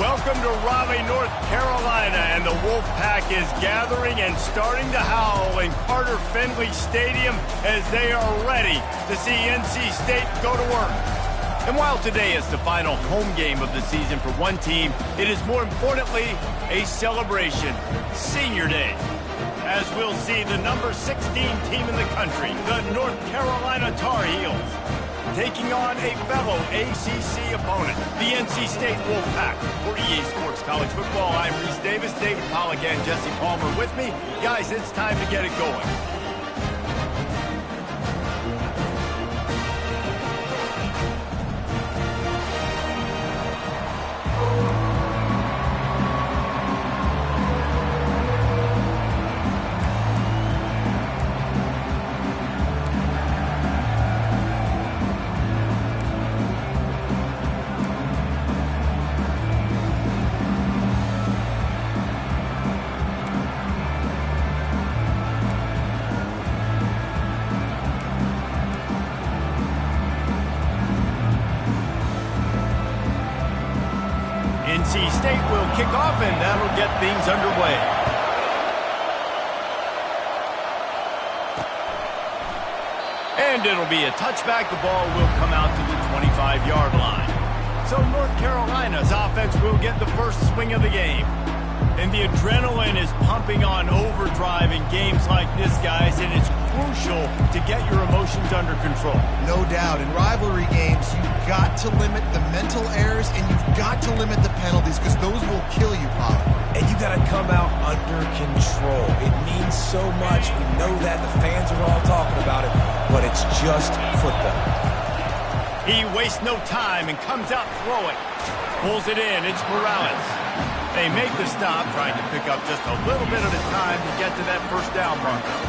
Welcome to Raleigh, North Carolina, and the Wolfpack is gathering and starting to howl in Carter Finley Stadium as they are ready to see NC State go to work. And while today is the final home game of the season for one team, it is more importantly a celebration, Senior Day, as we'll see the number 16 team in the country, the North Carolina Tar Heels, taking on a fellow ACC opponent, the NC State Wolfpack. For EA Sports College Football, I'm Reese Davis, David Pollack, and Jesse Palmer with me. Guys, it's time to get it going. NC State will kick off, and that'll get things underway. And it'll be a touchback. The ball will come out to the 25-yard line. So North Carolina's offense will get the first swing of the game. And the adrenaline is pumping on overdrive in games like this, guys, and it's crucial to get your emotions under control. No doubt. In rivalry games, you've got to limit the mental errors, and you've got to limit the penalties, because those will kill you, Pollard. And you got to come out under control. It means so much. We know that. The fans are all talking about it, but it's just football. He wastes no time and comes out throwing. Pulls it in. It's Morales. They make the stop, trying to pick up just a little bit at a time to get to that first down marker.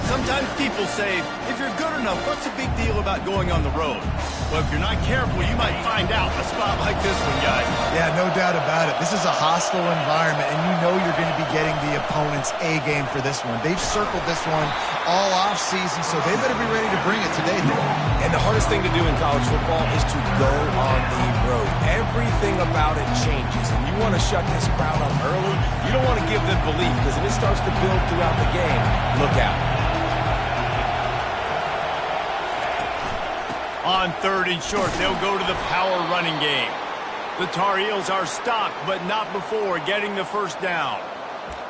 Sometimes people say, if you're good enough, what's the big deal about going on the road? Well, if you're not careful, you might find out a spot like this one, guys. Yeah, no doubt about it. This is a hostile environment, and you know you're going to be getting the opponent's A game for this one. They've circled this one all off season, so they better be ready to bring it today. And the hardest thing to do in college football is to go on the road. Everything about it changes, and you want to shut this crowd up early. You don't want to give them belief, because if it starts to build throughout the game, look out. On 3rd and short, they'll go to the power running game. The Tar Heels are stopped, but not before getting the first down.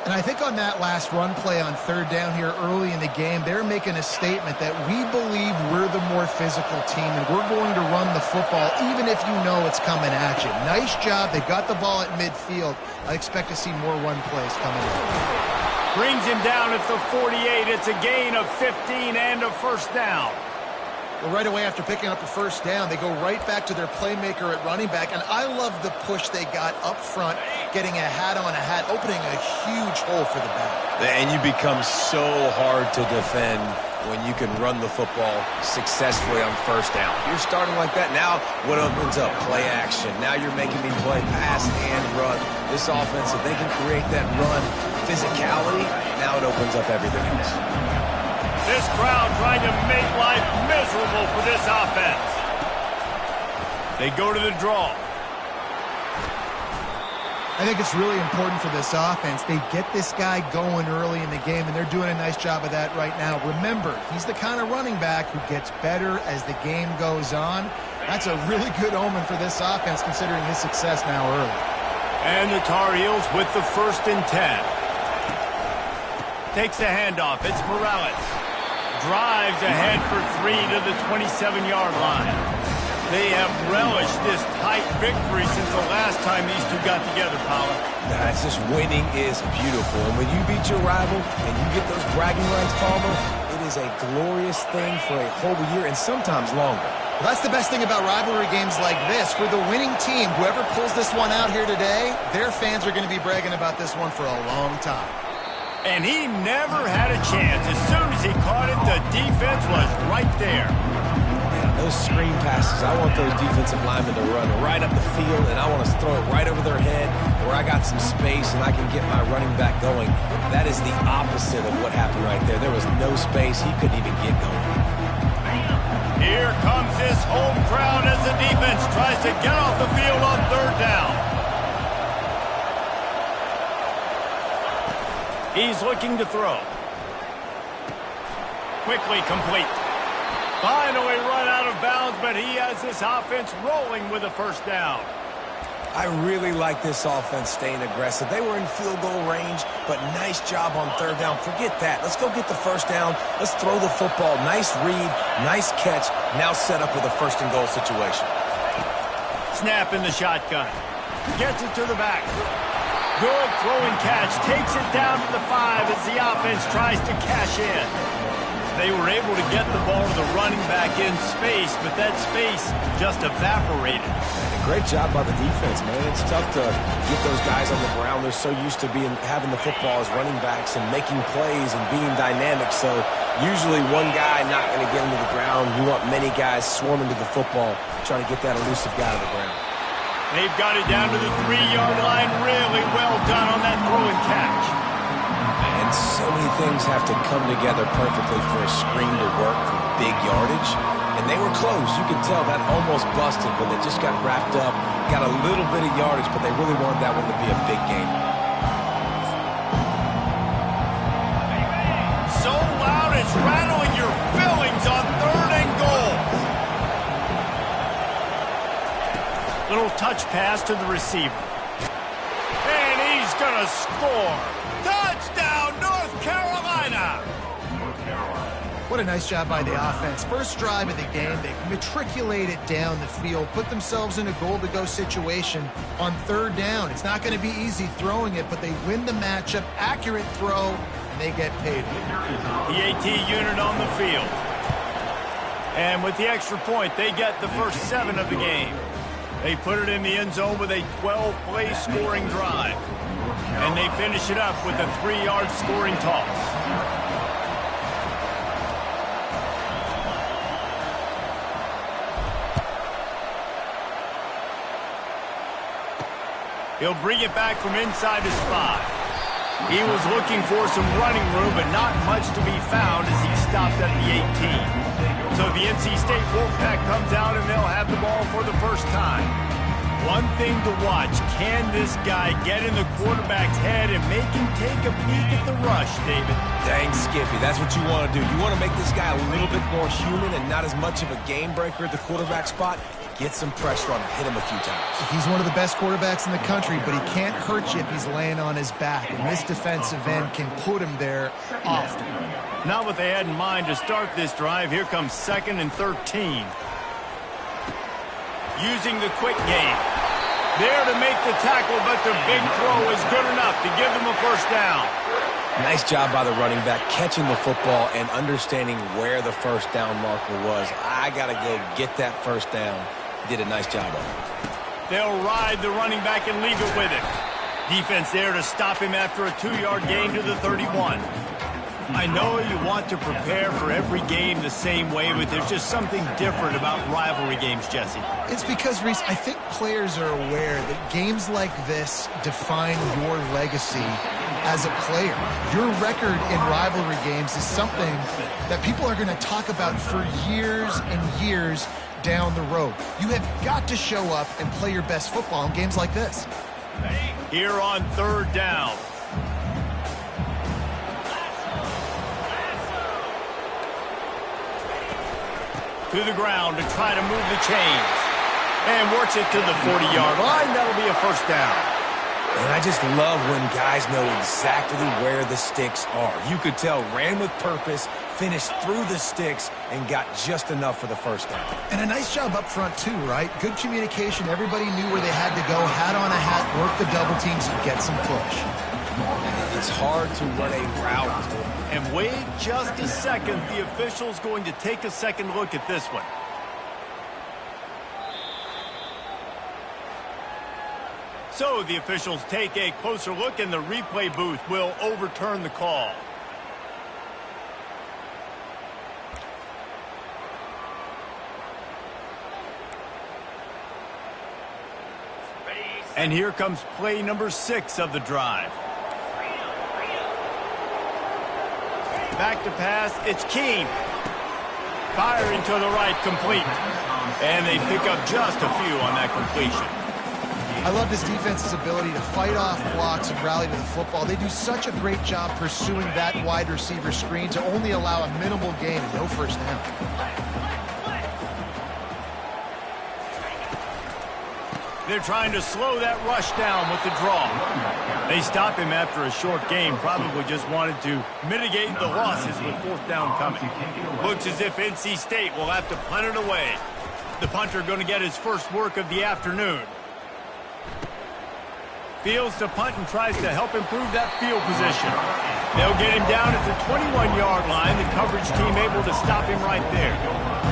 And I think on that last run play on 3rd down here early in the game, they're making a statement that we believe we're the more physical team, and we're going to run the football even if you know it's coming at you. Nice job. They got the ball at midfield. I expect to see more run plays coming in. Brings him down at the 48. It's a gain of 15 and a first down. Well, right away after picking up a first down, they go right back to their playmaker at running back, and I love the push they got up front, getting a hat on a hat, opening a huge hole for the back. And you become so hard to defend when you can run the football successfully on first down. You're starting like that. Now what opens up? Play action. Now you're making me play pass and run. This offense, if they can create that run physicality, now it opens up everything else. This crowd trying to make life miserable for this offense. They go to the draw. I think it's really important for this offense. They get this guy going early in the game, and they're doing a nice job of that right now. Remember, he's the kind of running back who gets better as the game goes on. That's a really good omen for this offense, considering his success now early. And the Tar Heels with the 1st and 10. Takes the handoff. It's Morales. Drives ahead for 3 to the 27-yard line. They have relished this tight victory since the last time these two got together, Pollard. It's just winning is beautiful. And when you beat your rival and you get those bragging rights, Palmer, it is a glorious thing for a whole year and sometimes longer. Well, that's the best thing about rivalry games like this. For the winning team, whoever pulls this one out here today, their fans are going to be bragging about this one for a long time. And he never had a chance. As soon as he caught it, the defense was right there. Yeah, those screen passes, I want those defensive linemen to run right up the field, and I want to throw it right over their head where I got some space and I can get my running back going. That is the opposite of what happened right there. There was no space. He couldn't even get going. Here comes this home crowd as the defense tries to get off the field on 3rd down. He's looking to throw. Quickly complete. Finally run out of bounds, but he has this offense rolling with a first down. I really like this offense staying aggressive. They were in field goal range, but nice job on third down. Forget that. Let's go get the first down. Let's throw the football. Nice read, nice catch. Now set up with a first and goal situation. Snap in the shotgun. Gets it to the back. Good throwing catch. Takes it down to the 5 as the offense tries to cash in. They were able to get the ball to the running back in space, but that space just evaporated. Great job by the defense, man. It's tough to get those guys on the ground. They're so used to having the football as running backs and making plays and being dynamic. So usually one guy not going to get into the ground. You want many guys swarming to the football, trying to get that elusive guy on the ground. They've got it down to the 3-yard line. Really well done on that throwing catch. And so many things have to come together perfectly for a screen to work for big yardage. And they were close. You could tell that almost busted, but they just got wrapped up, got a little bit of yardage, but they really wanted that one to be a big game. So loud it's rattling your fillings on 3rd and goal. Little touch pass to the receiver. And he's going to score. Touchdown, North Carolina! What a nice job by the offense. First drive of the game, they matriculated down the field, put themselves in a goal-to-go situation on 3rd down. It's not going to be easy throwing it, but they win the matchup, accurate throw, and they get paid. The AT unit on the field. And with the extra point, they get the first 7 of the game. They put it in the end zone with a 12-play scoring drive. And they finish it up with a 3-yard scoring toss. He'll bring it back from inside his 5. He was looking for some running room, but not much to be found as he stopped at the 18. So the NC State Wolfpack comes out and they'll have the ball for the first time. One thing to watch, can this guy get in the quarterback's head and make him take a peek at the rush, David? Dang, Skippy, that's what you want to do. You want to make this guy a little bit more human and not as much of a game breaker at the quarterback spot. Get some pressure on him, hit him a few times. He's one of the best quarterbacks in the country, but he can't hurt you if he's laying on his back. And this defensive end can put him there often. Not what they had in mind to start this drive. Here comes 2nd and 13. Using the quick game. There to make the tackle, but the big throw is good enough to give them a first down. Nice job by the running back, catching the football and understanding where the first down marker was. I got to go get that first down. Did a nice job of it. They'll ride the running back and leave it with him. Defense there to stop him after a 2-yard gain to the 31. I know you want to prepare for every game the same way, but there's just something different about rivalry games, Jesse. It's because, Reese, I think players are aware that games like this define your legacy as a player. Your record in rivalry games is something that people are going to talk about for years and years down the road. You have got to show up and play your best football in games like this. Here on 3rd down. To the ground to try to move the chains. And works it to the 40-yard line. That'll be a first down. And I just love when guys know exactly where the sticks are. You could tell, ran with purpose, finished through the sticks, and got just enough for the first down. And a nice job up front, too, right? Good communication. Everybody knew where they had to go. Hat on a hat, work the double teams, and get some push. It's hard to run a route. And wait just a second. The official's going to take a second look at this one. So the officials take a closer look, and the replay booth will overturn the call. And here comes play number 6 of the drive. Back to pass, it's Keene. Firing to the right, complete. And they pick up just a few on that completion. I love this defense's ability to fight off blocks and rally to the football. They do such a great job pursuing that wide receiver screen to only allow a minimal gain and no first down. They're trying to slow that rush down with the draw. They stop him after a short game, probably just wanted to mitigate the losses with fourth down coming. Looks as if NC State will have to punt it away. The punter going to get his first work of the afternoon. Fields to punt and tries to help improve that field position. They'll get him down at the 21-yard line. The coverage team able to stop him right there.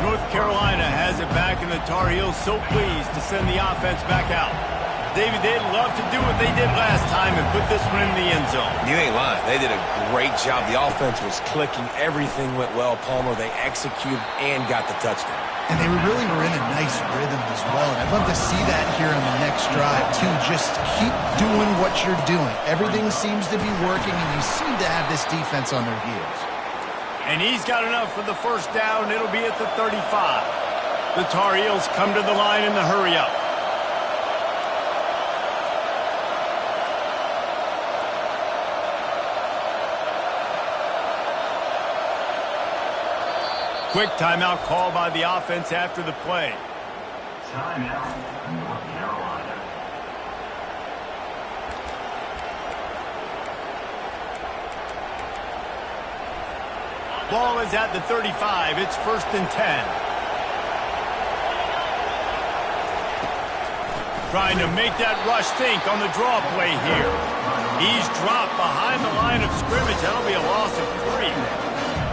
North Carolina has it back, and the Tar Heels so pleased to send the offense back out. David, they'd love to do what they did last time and put this one in the end zone. You ain't lying. They did a great job. The offense was clicking. Everything went well. Palmer, they executed and got the touchdown. And they really were in a nice rhythm as well. And I'd love to see that here on the next drive, too. Just keep doing what you're doing. Everything seems to be working, and you seem to have this defense on their heels. And he's got enough for the first down. It'll be at the 35. The Tar Heels come to the line in the hurry-up. Quick timeout call by the offense after the play. Timeout, North Carolina. Ball is at the 35. It's 1st and 10. Trying to make that rush think on the draw play here. He's dropped behind the line of scrimmage. That'll be a loss of 3.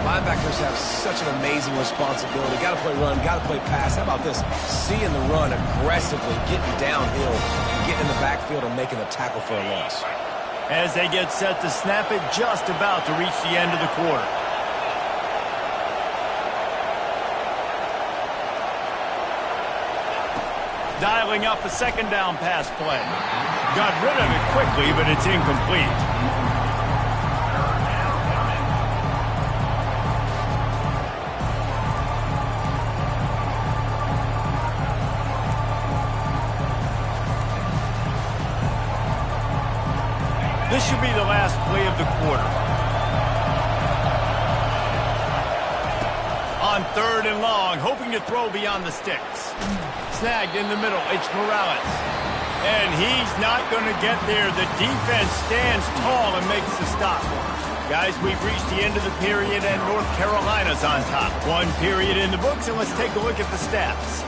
Linebackers have such an amazing responsibility. Got to play run, got to play pass. How about this? Seeing the run aggressively, getting downhill, getting in the backfield and making a tackle for a loss. As they get set to snap it, just about to reach the end of the quarter. Dialing up a second down pass play. Got rid of it quickly, but it's incomplete. This should be the last play of the quarter. On 3rd and long, hoping to throw beyond the sticks. Snagged in the middle, it's Morales. And he's not going to get there. The defense stands tall and makes the stop. Guys, we've reached the end of the period, and North Carolina's on top. 1 period in the books, and let's take a look at the stats.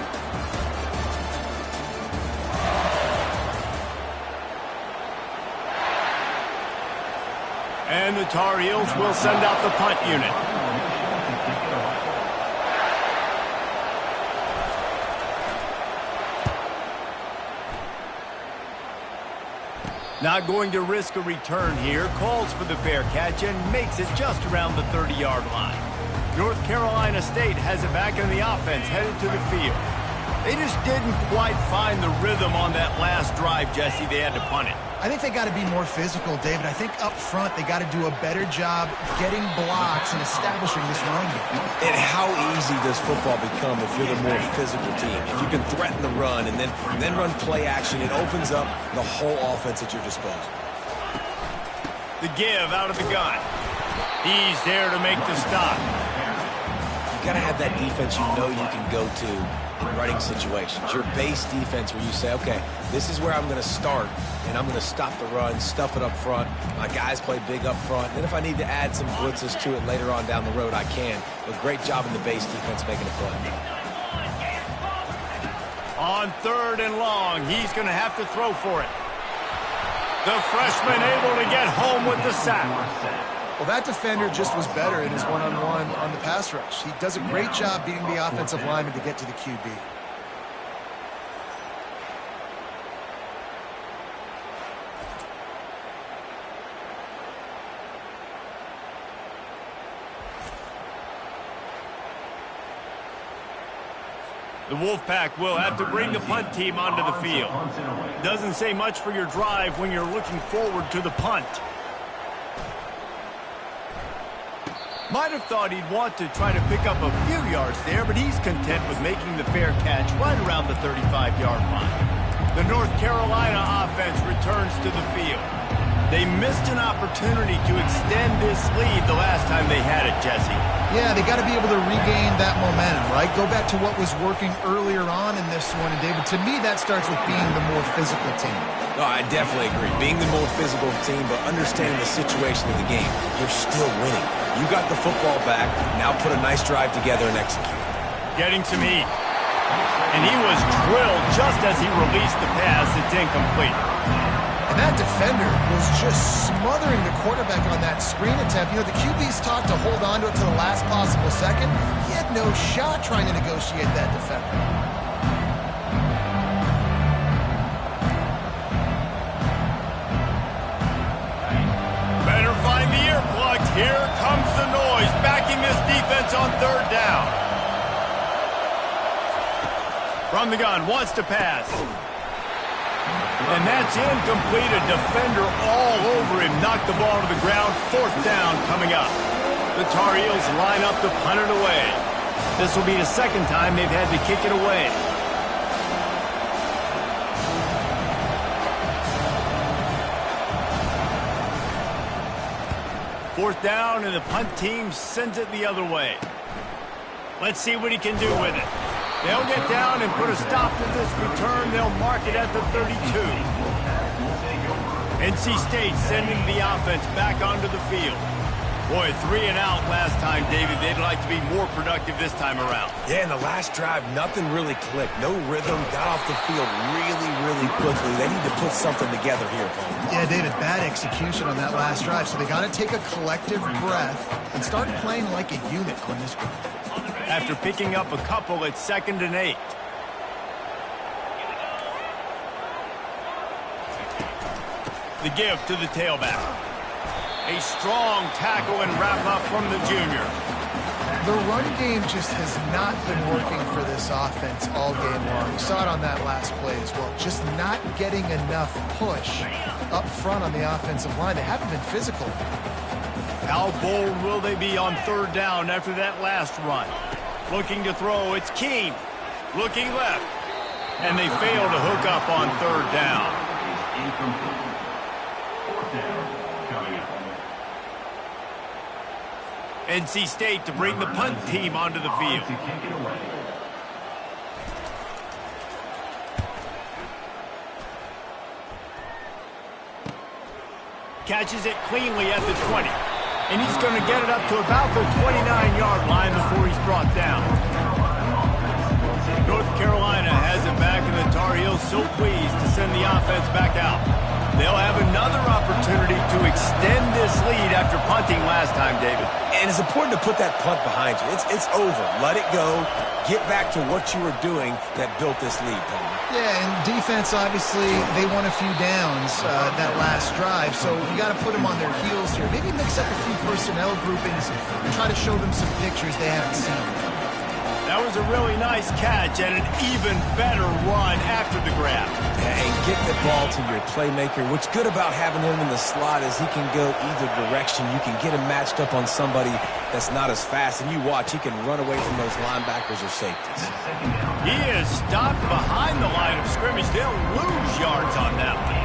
And the Tar Heels will send out the punt unit. Not going to risk a return here. Calls for the fair catch and makes it just around the 30-yard line. North Carolina State has it back in the offense, headed to the field. They just didn't quite find the rhythm on that last drive, Jesse. They had to punt it. I think they got to be more physical, David. I think up front they got to do a better job getting blocks and establishing this run game. And how easy does football become if you're the more physical team? If you can threaten the run and then run play action, it opens up the whole offense at your disposal. The give out of the gun. He's there to make the stop. You got to have that defense you know you can go to in running situations. Your base defense where you say, okay, this is where I'm going to start, and I'm going to stop the run, stuff it up front. My guys play big up front. And then if I need to add some blitzes to it later on down the road, I can. But great job in the base defense making a play. On 3rd and long, he's going to have to throw for it. The freshman able to get home with the sack. Well, that defender just was better in his one-on-one on the pass rush. He does a great job beating the offensive lineman to get to the QB. The Wolfpack will have to bring the punt team onto the field. Doesn't say much for your drive when you're looking forward to the punt. Might have thought he'd want to try to pick up a few yards there, but he's content with making the fair catch right around the 35-yard line. The North Carolina offense returns to the field. They missed an opportunity to extend this lead the last time they had it, Jesse. Yeah, they got to be able to regain that momentum, right? Go back to what was working earlier on in this one. And, David, to me, that starts with being the more physical team. No, I definitely agree. Being the more physical team, but understanding the situation of the game. You're still winning. You got the football back. Now put a nice drive together and execute. Getting some heat. And he was drilled just as he released the pass. It's incomplete. And that defender was just smothering the quarterback on that screen attempt. You know, the QB's taught to hold on to it to the last possible second. He had no shot trying to negotiate that defender. Better find the earplugs. Here comes the noise, backing this defense on third down. From the gun, wants to pass. And that's incomplete. A defender all over him. Knocked the ball to the ground. Fourth down coming up. The Tar Heels line up to punt it away. This will be the second time they've had to kick it away. Fourth down, and the punt team sends it the other way. Let's see what he can do with it. They'll get down and put a stop to this return. They'll mark it at the 32. NC State sending the offense back onto the field. Boy, 3 and out last time, David. They'd like to be more productive this time around. Yeah, in the last drive, nothing really clicked. No rhythm. Got off the field really quickly. They need to put something together here, Paul. Yeah, David, bad execution on that last drive. So they got to take a collective breath and start playing like a unit on this drive. After picking up a couple, it's 2nd and 8. The give to the tailback. A strong tackle and wrap-up from the junior. The run game just has not been working for this offense all game long. We saw it on that last play as well. Just not getting enough push up front on the offensive line. They haven't been physical. How bold will they be on third down after that last run? Looking to throw, it's Keene. Looking left. And they fail to hook up on third down. Fourth down coming up. NC State to bring the punt team onto the field. To kick it away. Catches it cleanly at the 20. And he's going to get it up to about the 29-yard line before he's brought down. North Carolina has it back, and the Tar Heels so pleased to send the offense back out. They'll have another opportunity to extend this lead after punting last time, David. And it's important to put that punt behind you. It's over. Let it go. Get back to what you were doing that built this lead, Paul. Yeah, and defense, obviously, they won a few downs that last drive, so you got to put them on their heels here. Maybe mix up a few personnel groupings and try to show them some pictures they haven't seen. That was a really nice catch and an even better run after the grab. And get the ball to your playmaker. What's good about having him in the slot is he can go either direction. You can get him matched up on somebody that's not as fast, and you watch, he can run away from those linebackers or safeties. He is stopped behind the line of scrimmage. They'll lose yards on that one.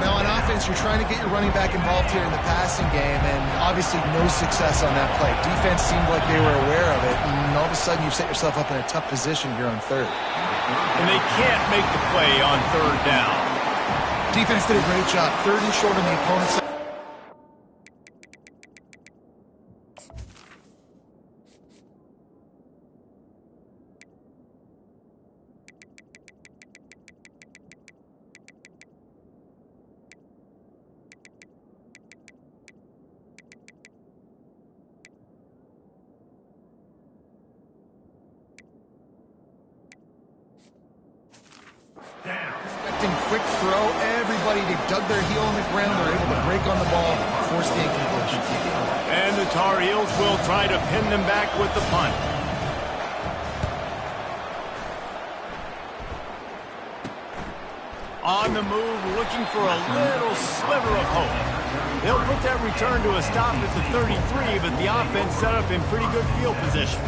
Now, on offense, you're trying to get your running back involved here in the passing game, and obviously no success on that play. Defense seemed like they were aware of it, and all of a sudden you've set yourself up in a tough position here on third. And they can't make the play on third down. Defense did a great job. Third and short on the opponent's side. Quick throw, everybody, they dug their heel on the ground, they're able to break on the ball, force the incompletion. And the Tar Heels will try to pin them back with the punt. On the move, looking for a little sliver of hope. They'll put that return to a stop at the 33, but the offense set up in pretty good field position.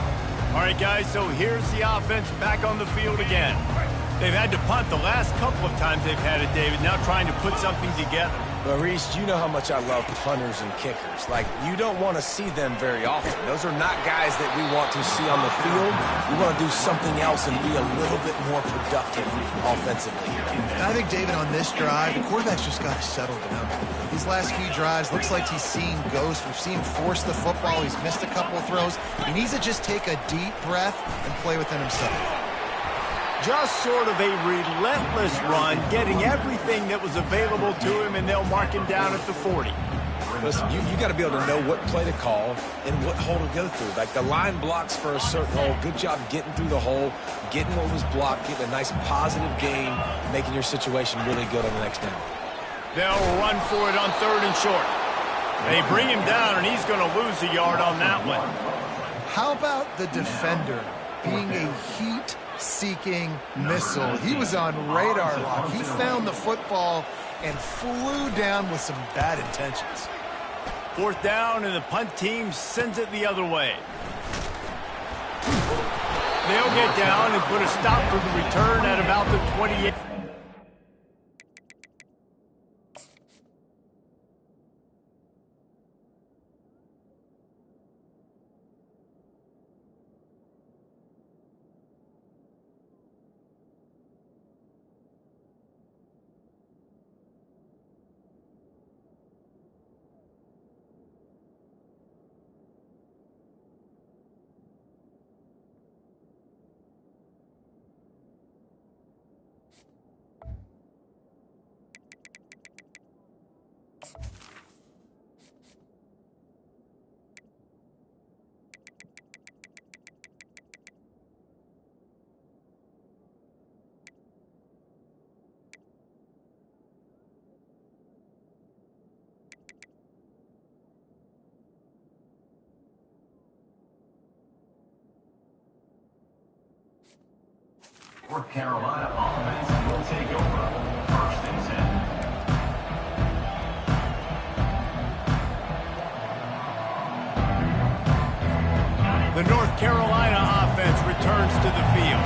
All right, guys, so here's the offense back on the field again. They've had to punt the last couple of times they've had it, David, now trying to put something together. But, Reese, you know how much I love punters and kickers. Like, you don't want to see them very often. Those are not guys that we want to see on the field. We want to do something else and be a little bit more productive offensively. And I think, David, on this drive, the quarterback's just got to settle down. These last few drives, looks like he's seen ghosts. We've seen him force the football. He's missed a couple of throws. He needs to just take a deep breath and play within himself. Just sort of a relentless run, getting everything that was available to him, and they'll mark him down at the 40. Listen, you got to be able to know what play to call and what hole to go through. Like, the line blocks for a certain hole. Good job getting through the hole, getting what was blocked, getting a nice positive gain, making your situation really good on the next down. They'll run for it on 3rd and short. They bring him down, and he's going to lose a yard on that one. How about the defender being a heat-seeking missile? He was on radar lock. He found the football and flew down with some bad intentions. 4th down, and the punt team sends it the other way. They'll get down and put a stop for the return at about the 28. North Carolina offense will take over. 1st and 10. The North Carolina offense returns to the field.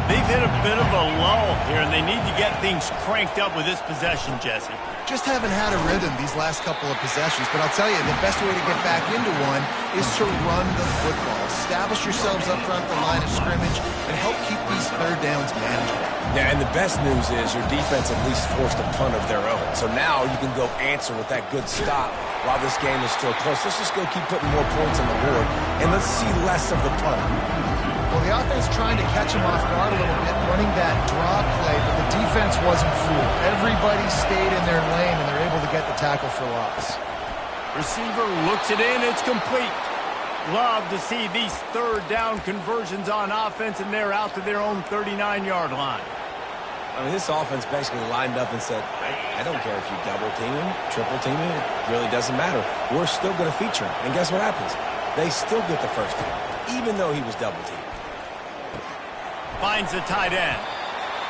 They've hit a bit of a lull here, and they need to get things cranked up with this possession, Jesse. Just haven't had a rhythm these last couple of possessions, but I'll tell you, the best way to get back into one is to run the football. Establish yourselves up front the line of scrimmage and help keep these 3rd downs manageable. Yeah, and the best news is your defense at least forced a punt of their own. So now you can go answer with that good stop while this game is still close. Let's just go keep putting more points on the board, and let's see less of the punt. Well, the offense trying to catch him off guard a little bit, running that draw play, but the defense wasn't fooled. Everybody stayed in their lane, and they're able to get the tackle for loss. Receiver looks it in. It's complete. Love to see these 3rd down conversions on offense, and they're out to their own 39-yard line. I mean, this offense basically lined up and said, I don't care if you double team him, triple team him, it really doesn't matter. We're still going to feature him. And guess what happens? They still get the 1st down, even though he was double teamed. Finds the tight end.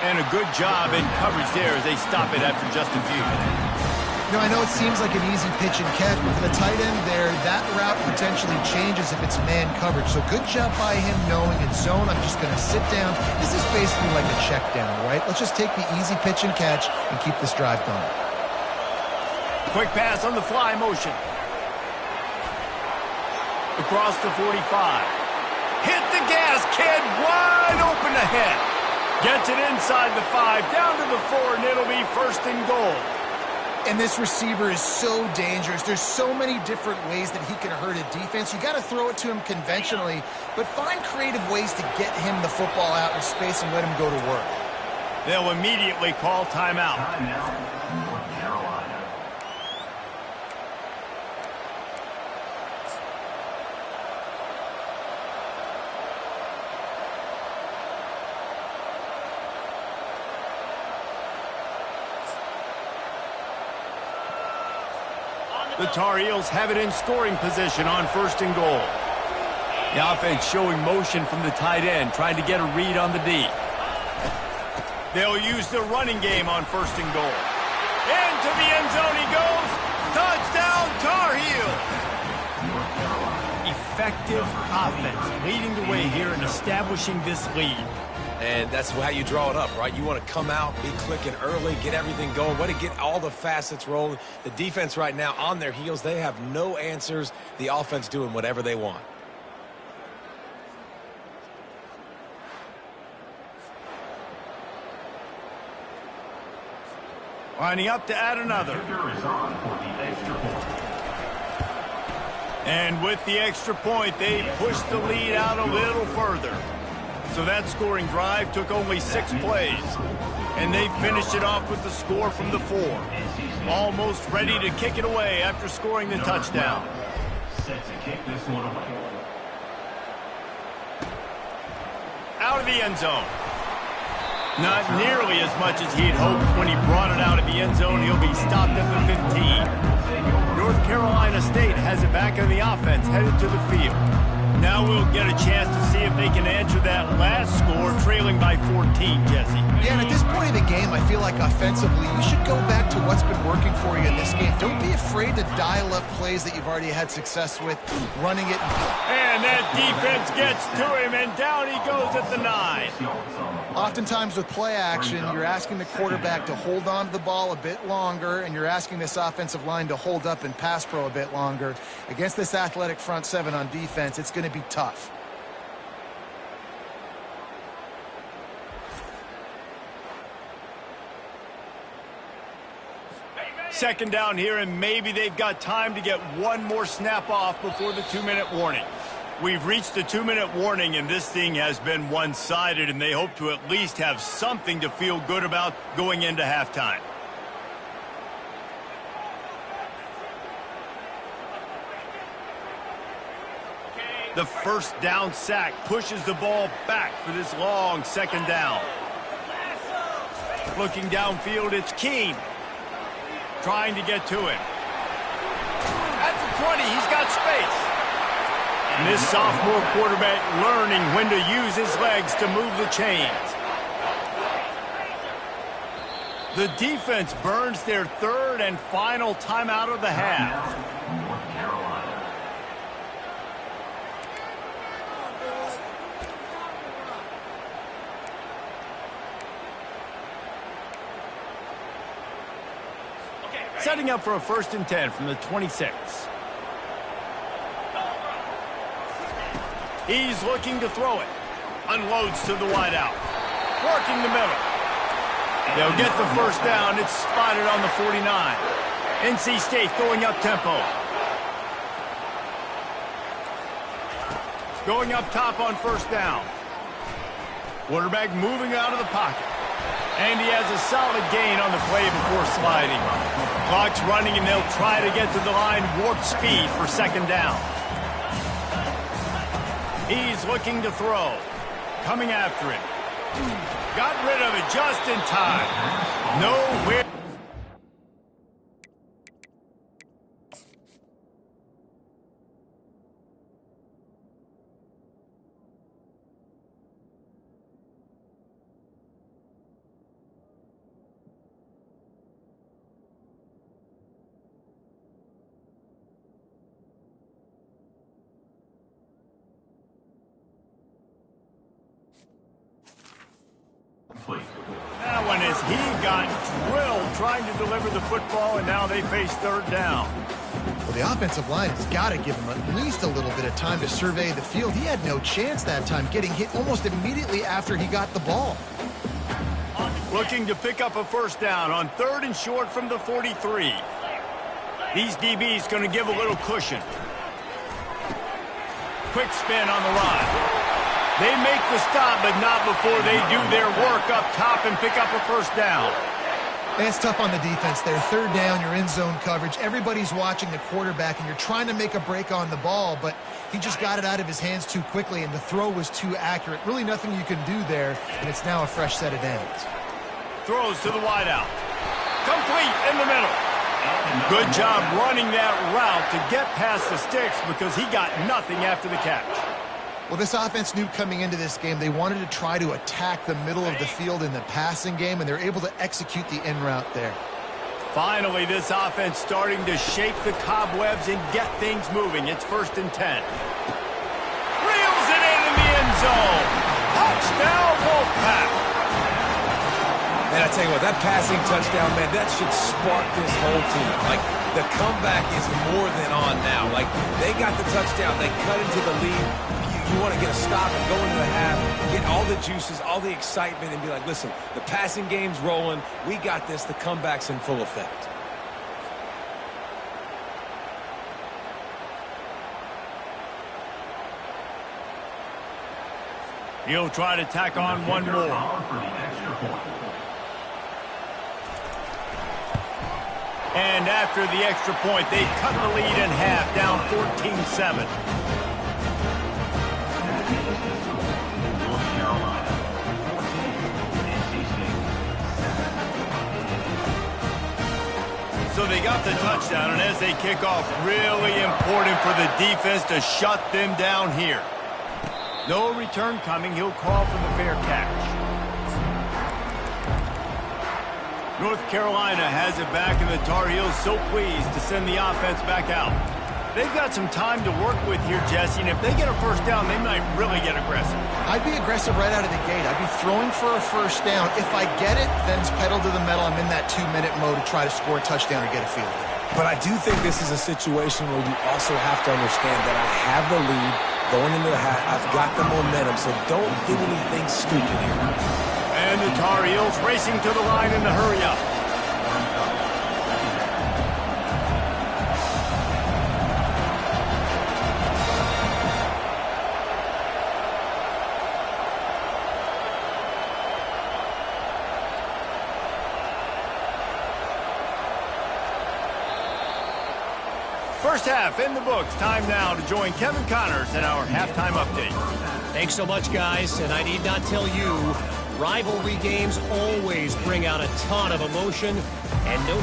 And a good job in coverage there as they stop it after just a few. You know, I know it seems like an easy pitch and catch, but for the tight end there, that route potentially changes if it's man coverage. So good job by him knowing it's zone. I'm just going to sit down. This is basically like a check down, right? Let's just take the easy pitch and catch and keep this drive going. Quick pass on the fly motion. Across the 45. Hit the gas, kid. Wide open ahead. Gets it inside the 5, down to the 4, and it'll be 1st and goal. And this receiver is so dangerous. There's so many different ways that he can hurt a defense. You got to throw it to him conventionally, but find creative ways to get him the football out in space and let him go to work. They'll immediately call timeout. Timeout, North Carolina. The Tar Heels have it in scoring position on 1st and goal. The offense showing motion from the tight end, trying to get a read on the D. They'll use the running game on 1st and goal. Into the end zone he goes. Touchdown, Tar Heels! Effective offense leading the way here and establishing this lead. And that's how you draw it up, right? You want to come out, be clicking early, get everything going, want to get all the facets rolling. The defense right now on their heels, they have no answers. The offense doing whatever they want. Lining up to add another. And with the extra point, they pushed the lead out a little further. So that scoring drive took only 6 plays. And they finished it off with the score from the 4. Almost ready to kick it away after scoring the touchdown. Set to kick this one away. Out of the end zone. Not nearly as much as he'd hoped when he brought it out of the end zone. He'll be stopped at the 15. North Carolina State has it back on the offense, headed to the field. Now we'll get a chance to see if they can answer that last score, trailing by 14, Jesse. Yeah, and at this point of the game, I feel like offensively, you should go back to what's been working for you in this game. Don't be afraid to dial up plays that you've already had success with, running it. And that defense gets to him, and down he goes at the 9. Oftentimes with play action, you're asking the quarterback to hold on to the ball a bit longer, and you're asking this offensive line to hold up and pass pro a bit longer. Against this athletic front 7 on defense, it's going to be tough. Second down here, and maybe they've got time to get one more snap off before the 2-minute warning. We've reached the 2-minute warning, and this thing has been one-sided, and they hope to at least have something to feel good about going into halftime. The first down sack pushes the ball back for this long second down. Looking downfield, it's Keene. Trying to get to him. At the 20, he's got space. And this sophomore quarterback learning when to use his legs to move the chains. The defense burns their 3rd and final timeout of the half. North Carolina. Setting up for a 1st and 10 from the 26. He's looking to throw it. Unloads to the wideout. Working the middle. They'll get the first down. It's spotted on the 49. NC State going up tempo. Going up top on first down. Quarterback moving out of the pocket. And he has a solid gain on the play before sliding. Clock's running, and they'll try to get to the line warp speed for second down. He's looking to throw. Coming after him. Got rid of it just in time. Nowhere. That one is he got drilled trying to deliver the football, and now they face 3rd down. Well, the offensive line has got to give him at least a little bit of time to survey the field. He had no chance that time, getting hit almost immediately after he got the ball. Looking to pick up a first down on 3rd and short from the 43. These DBs going to give a little cushion. Quick spin on the run. They make the stop, but not before they do their work up top and pick up a first down. And it's tough on the defense there. 3rd down, you're in zone coverage. Everybody's watching the quarterback, and you're trying to make a break on the ball, but he just got it out of his hands too quickly, and the throw was too accurate. Really nothing you can do there, and it's now a fresh set of downs. Throws to the wideout. Complete in the middle. Good job running that route to get past the sticks because he got nothing after the catch. Well, this offense knew coming into this game they wanted to try to attack the middle of the field in the passing game, and they're able to execute the in route there. Finally, this offense starting to shake the cobwebs and get things moving. It's 1st and 10. Reels it in the end zone. Hot Touchdown, Wolfpack! And I tell you what, that passing touchdown, man, that should spark this whole team. Like, the comeback is more than on now. Like, they got the touchdown. They cut into the lead. You want to get a stop and go into the half, get all the juices, all the excitement, and be like, listen, the passing game's rolling. We got this. The comeback's in full effect. He'll try to tack on one more. And after the extra point, they cut the lead in half, down 14-7. So they got the touchdown, and as they kick off, really important for the defense to shut them down here. No return coming. He'll call for the fair catch. North Carolina has it back, and the Tar Heels so pleased to send the offense back out. They've got some time to work with here, Jesse, and if they get a first down, they might really get aggressive. I'd be aggressive right out of the gate. I'd be throwing for a first down. If I get it, then it's pedal to the metal. I'm in that 2-minute mode to try to score a touchdown or get a field goal. But I do think this is a situation where you also have to understand that I have the lead going into the half. I've got the momentum, so don't do anything stupid here. And the Tar Heels racing to the line in the hurry-up. First half in the books. Time now to join Kevin Connors in our halftime update. Thanks so much, guys. And I need not tell you, rivalry games always bring out a ton of emotion and no...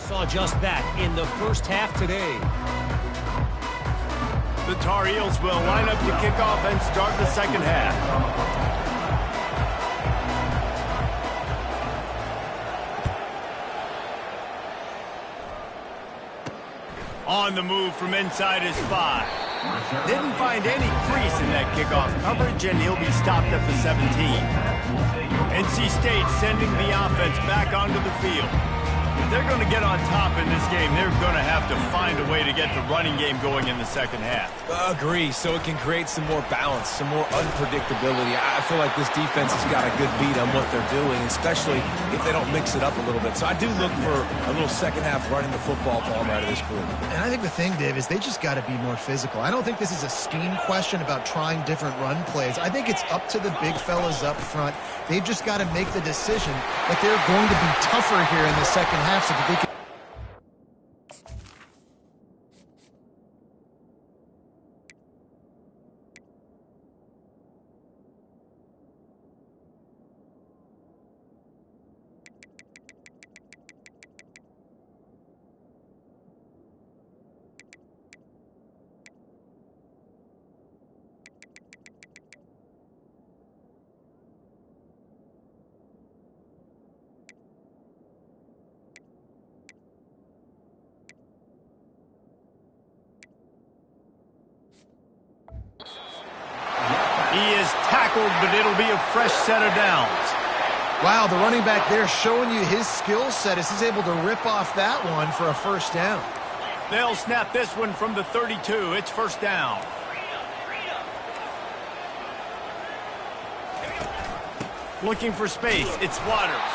Saw just that in the first half today. The Tar Heels will line up to kick off and start the second half. On the move from inside his 5. Didn't find any crease in that kickoff coverage, and he'll be stopped at the 17. NC State sending the offense back onto the field. If they're going to get on top in this game, they're going to have to find a way to get the running game going in the second half. Agree, so it can create some more balance, some more unpredictability. I feel like this defense has got a good beat on what they're doing, especially if they don't mix it up a little bit. So I do look for a little second half running the football ball out of this group. And I think the thing, Dave, is they just got to be more physical. I don't think this is a scheme question about trying different run plays. I think it's up to the big fellas up front. They've just got to make the decision that they're going to be tougher here in the second half so that they can. He is tackled, but it'll be a fresh set of downs. Wow, the running back there showing you his skill set as he's able to rip off that one for a first down. They'll snap this one from the 32. It's first down. Looking for space. It's Waters.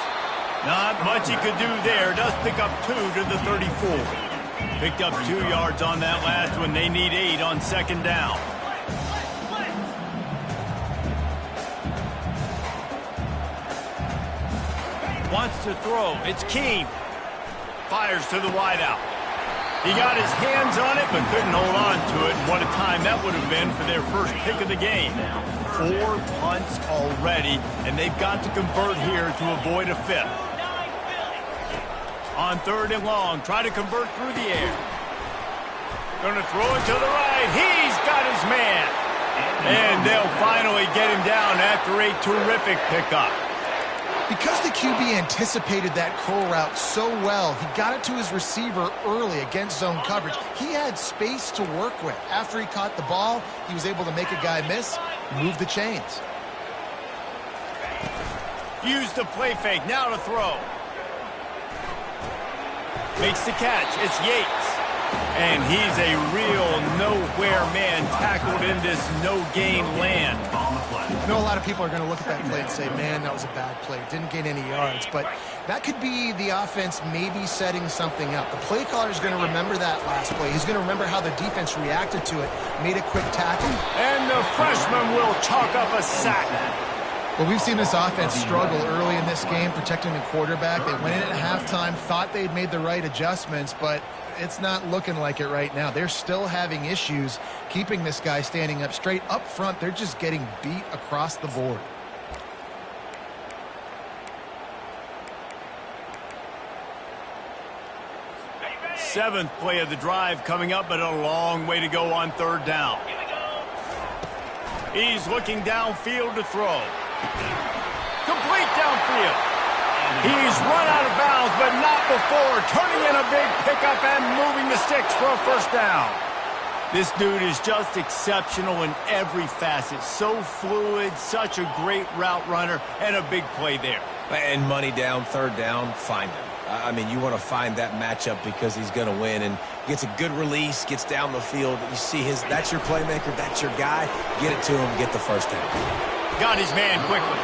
Not much he could do there. Does pick up 2 to the 34. Picked up 2 yards on that last one. They need 8 on second down. Wants to throw. It's Keene. Fires to the wideout. He got his hands on it, but couldn't hold on to it. What a time that would have been for their first pick of the game. 4 punts already, and they've got to convert here to avoid a 5th. On 3rd and long, try to convert through the air. Going to throw it to the right. He's got his man. And they'll finally get him down after a terrific pickup. Because the QB anticipated that curl route so well, he got it to his receiver early against zone coverage. He had space to work with. After he caught the ball, he was able to make a guy miss, move the chains. Use the play fake, now to throw. Makes the catch, it's Yates. And he's a real nowhere man tackled in this no-gain land. I know a lot of people are going to look at that play and say, man, that was a bad play. Didn't gain any yards. But that could be the offense maybe setting something up. The play caller is going to remember that last play. He's going to remember how the defense reacted to it, made a quick tackle. And the freshman will chalk up a sack. Well, we've seen this offense struggle early in this game, protecting the quarterback. They went in at halftime, thought they'd made the right adjustments, but it's not looking like it right now. They're still having issues keeping this guy standing up straight. Up front, they're just getting beat across the board. Seventh play of the drive coming up, but a long way to go on 3rd down. He's looking downfield to throw. Complete downfield. He's run out of bounds, but not before turning in a big pickup and moving the sticks for a first down. This dude is just exceptional in every facet. So fluid, such a great route runner, and a big play there. And money down, 3rd down, find him. I mean, you want to find that matchup because he's going to win, and gets a good release, gets down the field. You see that's your playmaker, that's your guy. Get it to him, get the first down. Got his man quickly.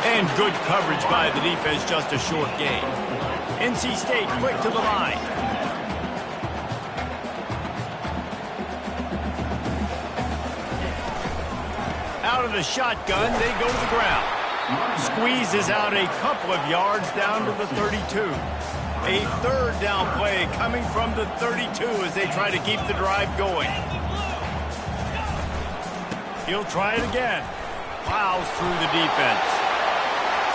And good coverage by the defense, just a short gain. NC State quick to the line. Out of the shotgun, they go to the ground. Squeezes out a couple of yards down to the 32. A 3rd down play coming from the 32 as they try to keep the drive going. He'll try it again. Plows through the defense.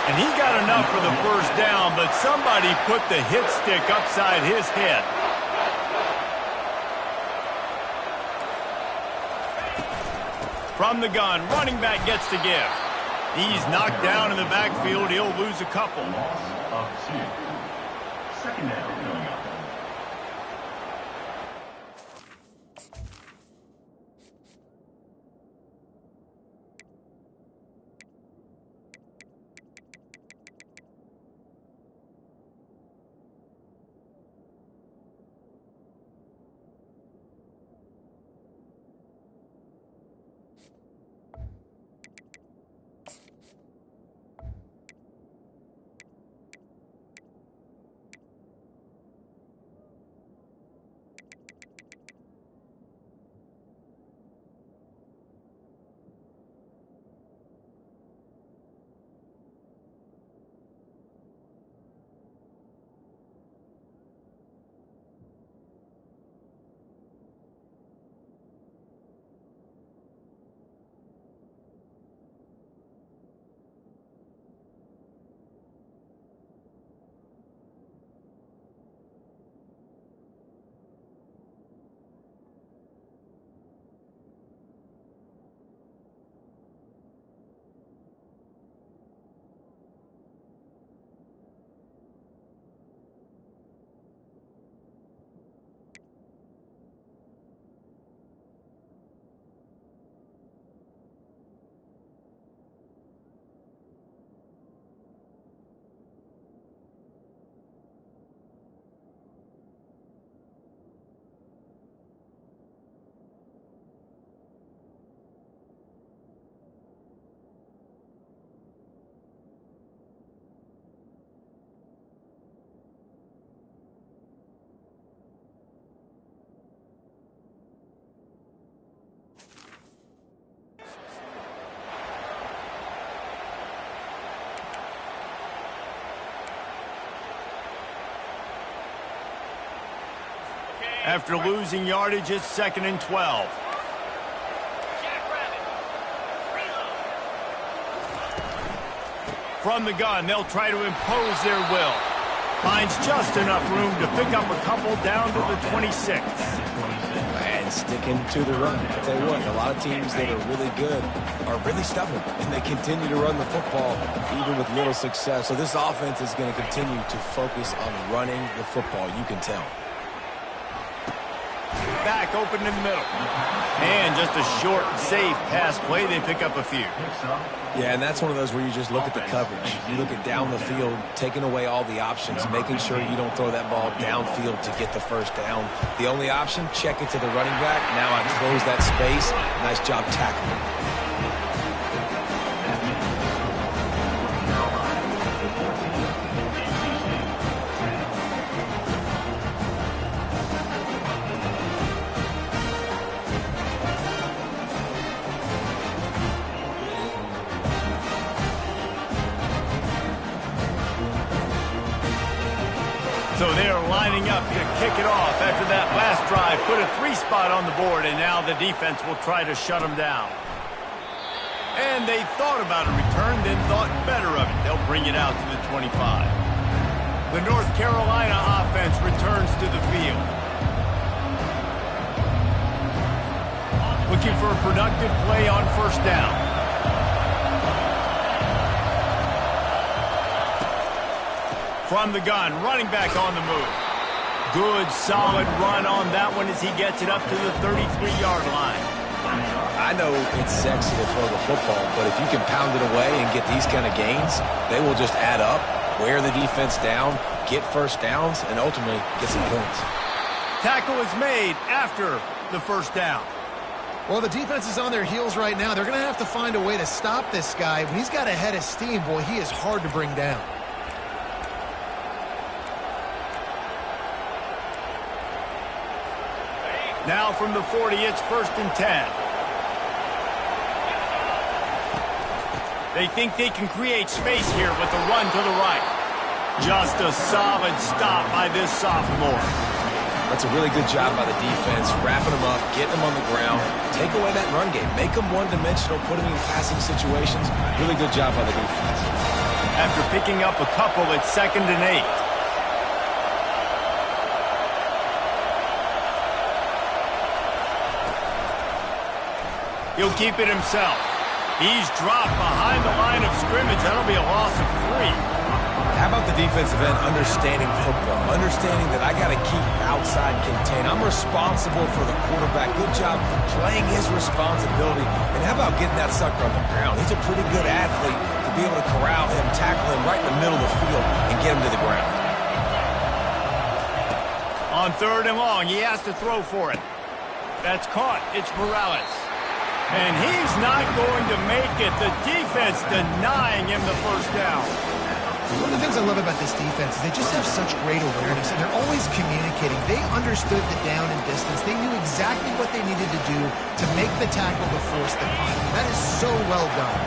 And he got enough for the first down, but somebody put the hit stick upside his head. From the gun, running back gets to give. He's knocked down in the backfield. He'll lose a couple. Loss of 2. Second down coming up. After losing yardage, it's 2nd and 12. From the gun, they'll try to impose their will. Finds just enough room to pick up a couple down to the 26. And sticking to the run. I'll tell you what, a lot of teams that are really good are really stubborn, and they continue to run the football even with little success. So this offense is going to continue to focus on running the football, you can tell. Back open in the middle. And just a short, safe pass play. They pick up a few. Yeah, and that's one of those where you just look at the coverage. You look at down the field, taking away all the options, making sure you don't throw that ball downfield to get the first down. The only option, check it to the running back. Now I close that space. Nice job tackling. So they're lining up to kick it off after that last drive. Put a 3-spot on the board, and now the defense will try to shut them down. And they thought about a return, then thought better of it. They'll bring it out to the 25. The North Carolina offense returns to the field. Looking for a productive play on first down. From the gun, running back on the move. Good, solid run on that one as he gets it up to the 33-yard line. I know it's sexy to throw the football, but if you can pound it away and get these kind of gains, they will just add up, wear the defense down, get first downs, and ultimately get some points. Tackle is made after the first down. Well, the defense is on their heels right now. They're going to have to find a way to stop this guy. When he's got a head of steam, boy, he is hard to bring down. Now from the 40, it's 1st and 10. They think they can create space here with the run to the right. Just a solid stop by this sophomore. That's a really good job by the defense, wrapping them up, getting them on the ground, take away that run game, make them one-dimensional, put them in passing situations. Really good job by the defense. after picking up a couple at 2nd and 8. He'll keep it himself. He's dropped behind the line of scrimmage. That'll be a loss of 3. How about the defensive end understanding football, understanding that I got to keep outside contained. I'm responsible for the quarterback. Good job playing his responsibility. And how about getting that sucker on the ground? He's a pretty good athlete to be able to corral him, tackle him right in the middle of the field, and get him to the ground. On 3rd and long, he has to throw for it. That's caught. It's Morales. And he's not going to make it. The defense denying him the first down. One of the things I love about this defense is they just have such great awareness, and they're always communicating. They understood the down and distance. They knew exactly what they needed to do to make the tackle to force the punt. That is so well done.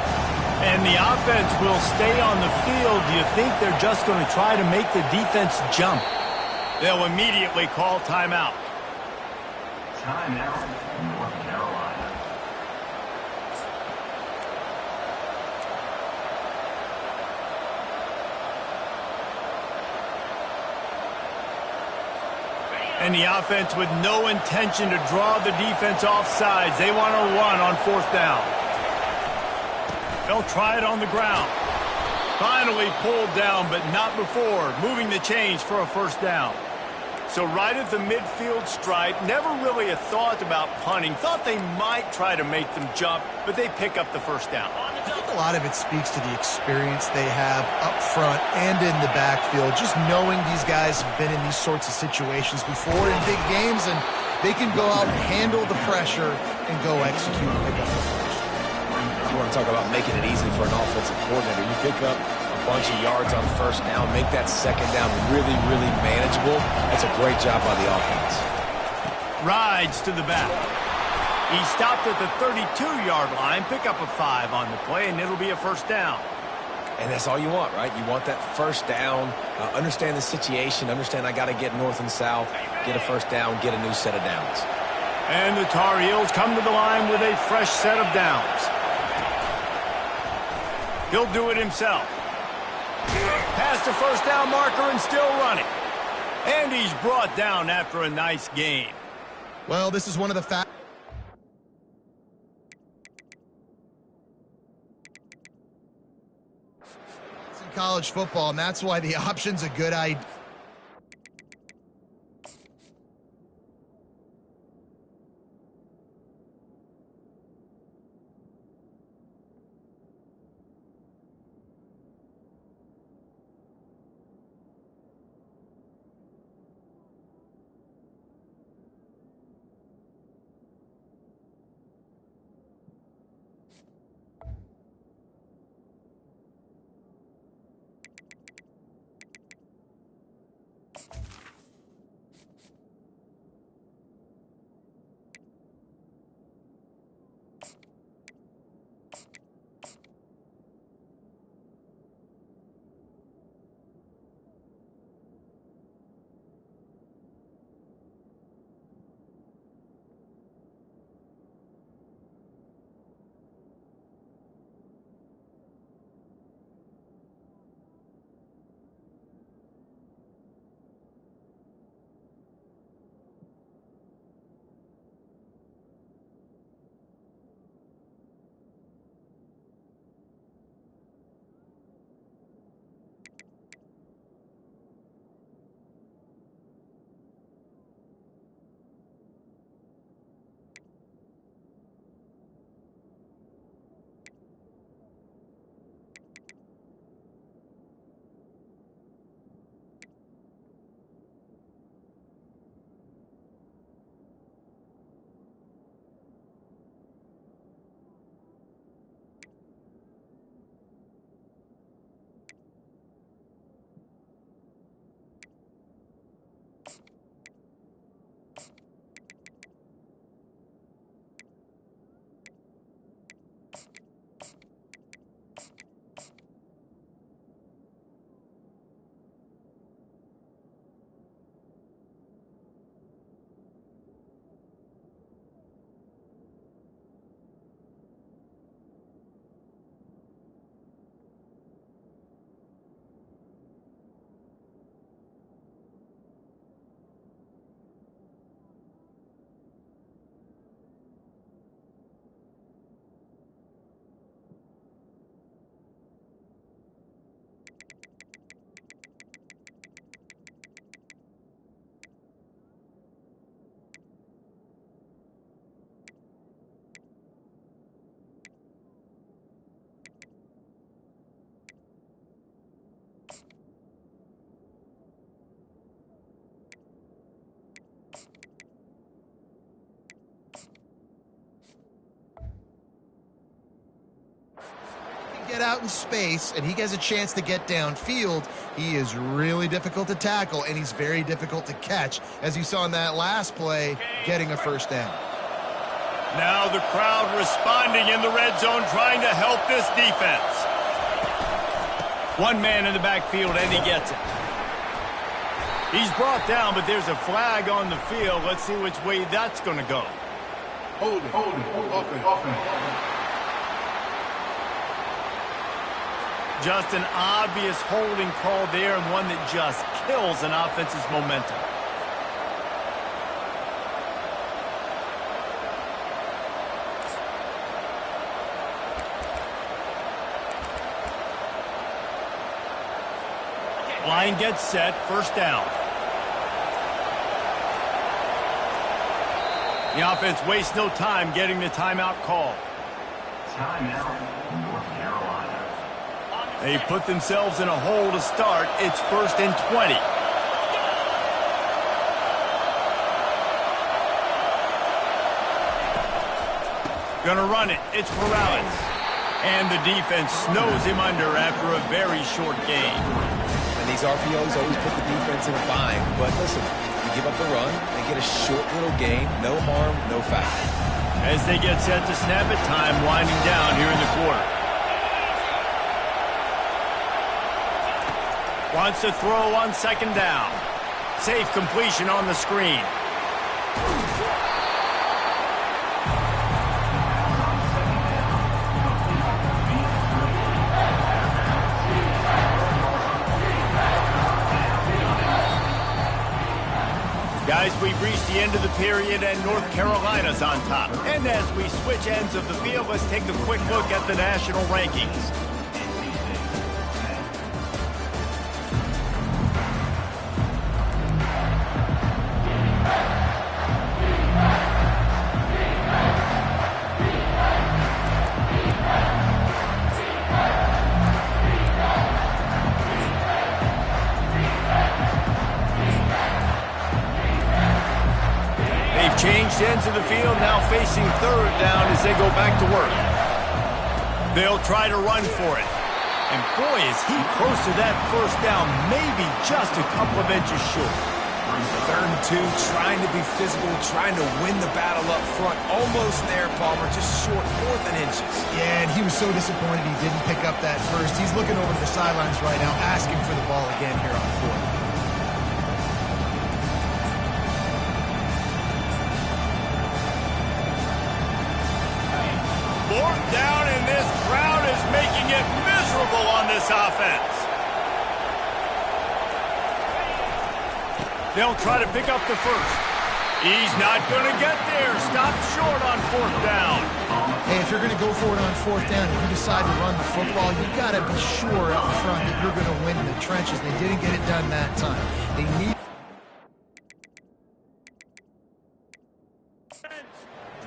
And the offense will stay on the field. Do you think they're just going to try to make the defense jump? They'll immediately call timeout. Timeout, North Carolina. And the offense with no intention to draw the defense off sides. They want to run on 4th down. They'll try it on the ground. Finally pulled down, but not before. Moving the chains for a 1st down. So right at the midfield stripe, never really a thought about punting. Thought they might try to make them jump, but they pick up the 1st down. I think a lot of it speaks to the experience they have up front and in the backfield. Just knowing these guys have been in these sorts of situations before in big games, and they can go out and handle the pressure and go execute and pick up the first. You want to talk about making it easy for an offensive coordinator. You pick up a bunch of yards on 1st down, make that 2nd down really, really manageable. That's a great job by the offense. Rides to the back. He stopped at the 32-yard line, pick up a 5 on the play, and it'll be a 1st down. And that's all you want, right? You want that 1st down, understand the situation, understand I got to get north and south, get a 1st down, get a new set of downs. And the Tar Heels come to the line with a fresh set of downs. He'll do it himself. Past the 1st down marker and still running. And he's brought down after a nice gain. Well, this is one of the facts in college football, and that's why the option's a good idea. get out in space and he has a chance to get downfield, he is really difficult to tackle, and he's very difficult to catch, as you saw in that last play, getting a first down. Now the crowd responding in the red zone, trying to help this defense. One man in the backfield, and he gets it. He's brought down, but there's a flag on the field. Let's see which way that's going to go. Hold it, open. Just an obvious holding call there, and one that just kills an offense's momentum. Line gets set, first down. The offense wastes no time getting the timeout call. Timeout, North Carolina. They put themselves in a hole to start. It's 1st and 20. Gonna run it. It's Morales. And the defense snows him under after a very short game. And these RPOs always put the defense in a bind. But listen, you give up the run, they get a short little gain, no harm, no foul. As they get set to snap it, time winding down here in the quarter. Wants to throw on 2nd down. Safe completion on the screen. Guys, we've reached the end of the period, and North Carolina's on top. And as we switch ends of the field, let's take a quick look at the national rankings. Changed ends of the field, now facing 3rd down as they go back to work. They'll try to run for it. And boy, is he close to that first down, maybe just a couple of inches short. 3rd and 2, trying to be physical, trying to win the battle up front. Almost there, Palmer, just short, 4th and inches. Yeah, and he was so disappointed he didn't pick up that first. He's looking over to the sidelines right now, asking for the ball again here on 4th. 4th down, and this crowd is making it miserable on this offense. They'll try to pick up the first. He's not going to get there. Stop short on 4th down. Hey, if you're going to go for it on 4th down and you decide to run the football, you've got to be sure up front that you're going to win in the trenches. They didn't get it done that time. They need...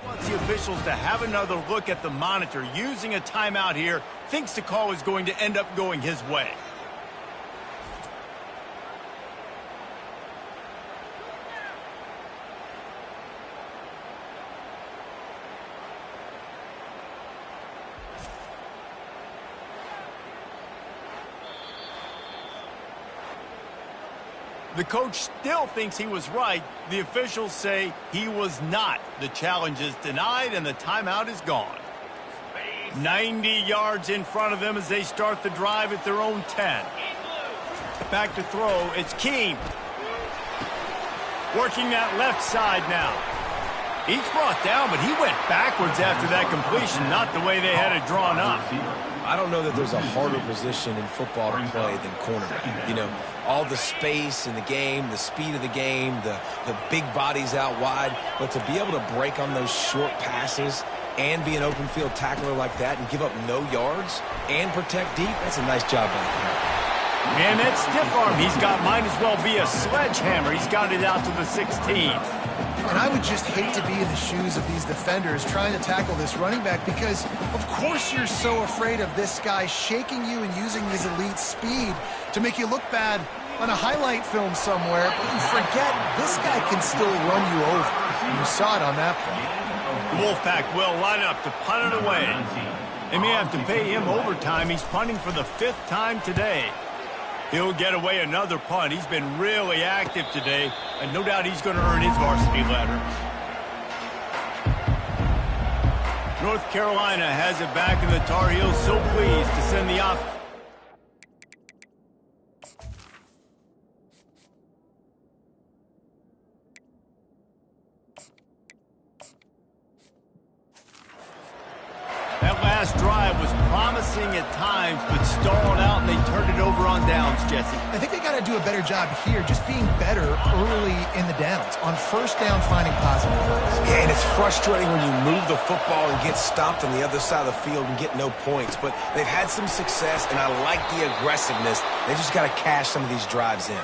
Wants the officials to have another look at the monitor. Using a timeout here, thinks the call is going to end up going his way. The coach still thinks he was right. The officials say he was not. The challenge is denied, and the timeout is gone. 90 yards in front of them as they start the drive at their own 10. Back to throw. It's Keene. Working that left side now. He's brought down, but he went backwards after that completion, not the way they had it drawn up. I don't know that there's a harder position in football to play than cornerback. You know, all the space in the game, the speed of the game, the big bodies out wide. But to be able to break on those short passes and be an open field tackler like that and give up no yards and protect deep, that's a nice job by the corner. Man, that stiff arm he's got might as well be a sledgehammer. He's got it out to the 16. And I would just hate to be in the shoes of these defenders trying to tackle this running back, because of course you're so afraid of this guy shaking you and using his elite speed to make you look bad on a highlight film somewhere, but you forget this guy can still run you over. You saw it on that play. The Wolfpack will line up to punt it away. They may have to pay him overtime. He's punting for the 5th time today. He'll get away another punt. He's been really active today, and no doubt he's going to earn his varsity letter. North Carolina has it back, and the Tar Heels so pleased to send the offense. That last drive was promising at times, but stalled out, and they turned it over on downs, Jesse. I think they got to do a better job here, just being better early in the downs. On first down, finding positive plays. Yeah, and it's frustrating when you move the football and get stopped on the other side of the field and get no points. But they've had some success, and I like the aggressiveness. They just got to cash some of these drives in.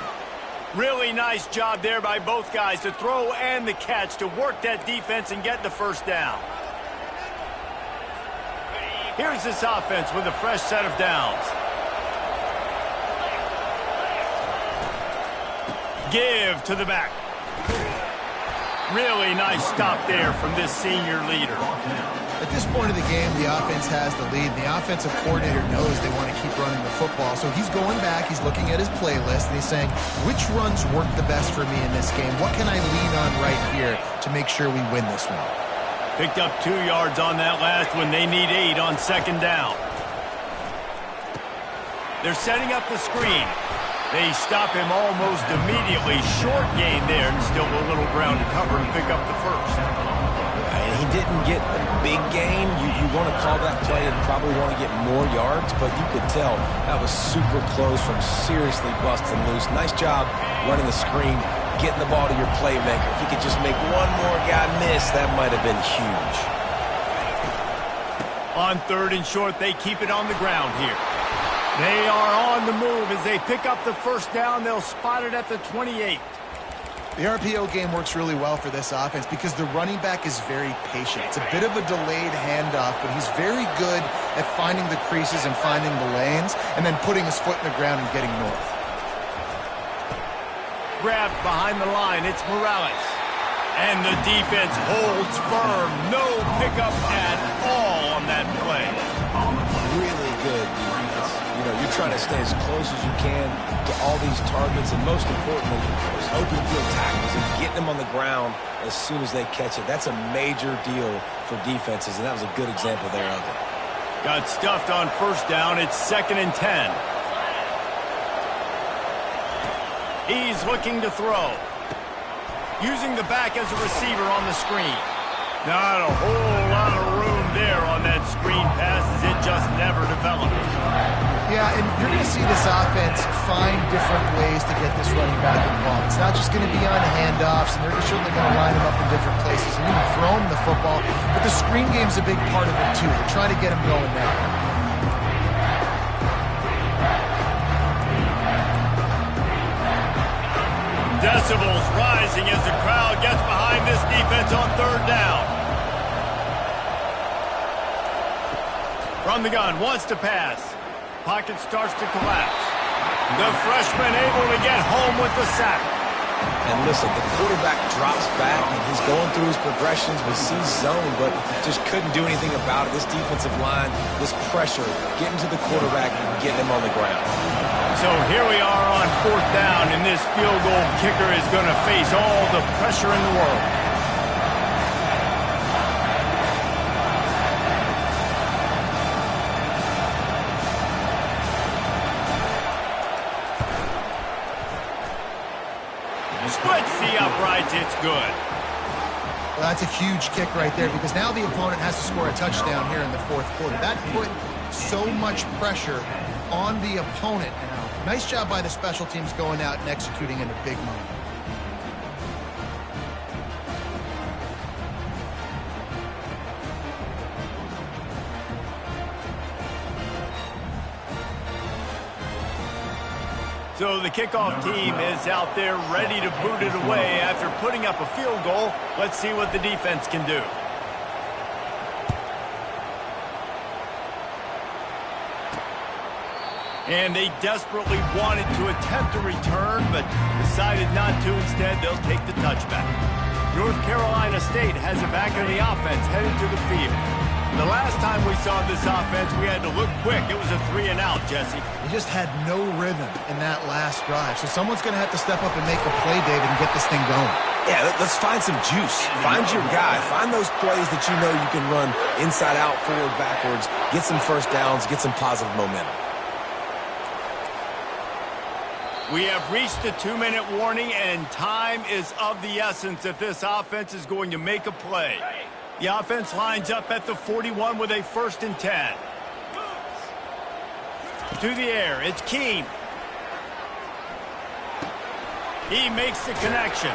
Really nice job there by both guys, the throw and the catch, to work that defense and get the first down. Here's this offense with a fresh set of downs. Give to the back. Really nice stop there from this senior leader. At this point of the game, the offense has the lead. The offensive coordinator knows they want to keep running the football. So he's going back, he's looking at his playlist, and he's saying, which runs work the best for me in this game? What can I lean on right here to make sure we win this one? Picked up 2 yards on that last one. They need 8 on second down. They're setting up the screen. They stop him almost immediately. Short gain there, and still a little ground to cover and pick up the first. And he didn't get a big gain. You want to call that play and probably want to get more yards, but you could tell that was super close from seriously busting loose. Nice job running the screen, getting the ball to your playmaker. If you could just make one more guy miss, that might have been huge. On third and short, they keep it on the ground here. They are on the move as they pick up the first down. They'll spot it at the 28. The RPO game works really well for this offense because the running back is very patient. It's a bit of a delayed handoff, but he's very good at finding the creases and finding the lanes and then putting his foot in the ground and getting north. Grabbed behind the line, it's Morales. And the defense holds firm. No pickup at all on that play. Really good defense. You know, you're trying to stay as close as you can to all these targets, and most importantly, those open field tackles and getting them on the ground as soon as they catch it. That's a major deal for defenses, and that was a good example there of it. Got stuffed on first down. It's 2nd and 10. He's looking to throw. Using the back as a receiver on the screen. Not a whole lot of room there on that screen pass, as it just never developed. Yeah, and you're going to see this offense find different ways to get this running back involved. It's not just going to be on handoffs, and they're certainly going to line him up in different places and even throw him the football. But the screen game's a big part of it, too. They're trying to get him going now. Decibels rising as the crowd gets behind this defense on third down. From the gun, wants to pass. Pocket starts to collapse. The freshman able to get home with the sack. And listen, the quarterback drops back, and he's going through his progressions, but sees zone, but just couldn't do anything about it. This defensive line, this pressure, getting to the quarterback and getting him on the ground. So here we are on fourth down, and this field goal kicker is going to face all the pressure in the world. Splits the uprights, it's good. Well, that's a huge kick right there because now the opponent has to score a touchdown here in the fourth quarter. That put so much pressure on the opponent. Nice job by the special teams going out and executing in a big moment. So the kickoff team is out there ready to boot it away after putting up a field goal. Let's see what the defense can do. And they desperately wanted to attempt a return, but decided not to. Instead, they'll take the touchback. North Carolina State has it back in the offense, headed to the field. The last time we saw this offense, we had to look quick. It was a 3-and-out, Jesse. They just had no rhythm in that last drive. So someone's going to have to step up and make a play, David, and get this thing going. Yeah, let's find some juice. Find your guy. Find those plays that you know you can run inside out, forward, backwards. Get some first downs. Get some positive momentum. We have reached the 2-minute warning, and time is of the essence if this offense is going to make a play. The offense lines up at the 41 with a 1st and 10. To the air, it's Keene. He makes the connection.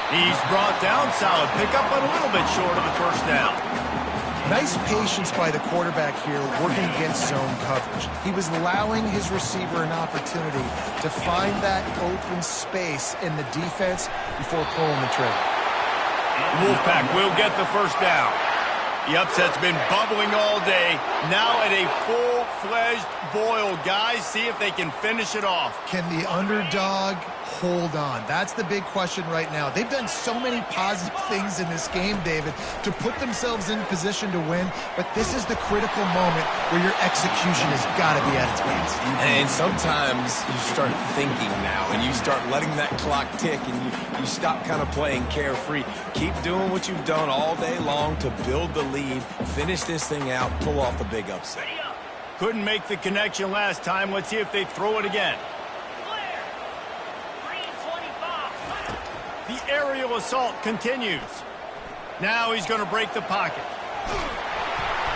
He's brought down, solid pickup, but a little bit short of the 1st down. Nice patience by the quarterback here working against zone coverage. He was allowing his receiver an opportunity to find that open space in the defense before pulling the trigger. Wolfpack will get the 1st down. The upset's been bubbling all day. Now at a full-fledged boil. Guys, see if they can finish it off. Can the underdog hold on? That's the big question right now. They've done so many positive things in this game, David, to put themselves in position to win, but this is the critical moment where your execution has got to be at its best. And sometimes you start thinking now, and you start letting that clock tick, and you stop kind of playing carefree. Keep doing what you've done all day long to build the lead, finish this thing out, pull off the big upset. Couldn't make the connection last time. Let's see if they throw it again. The aerial assault continues. Now he's going to break the pocket.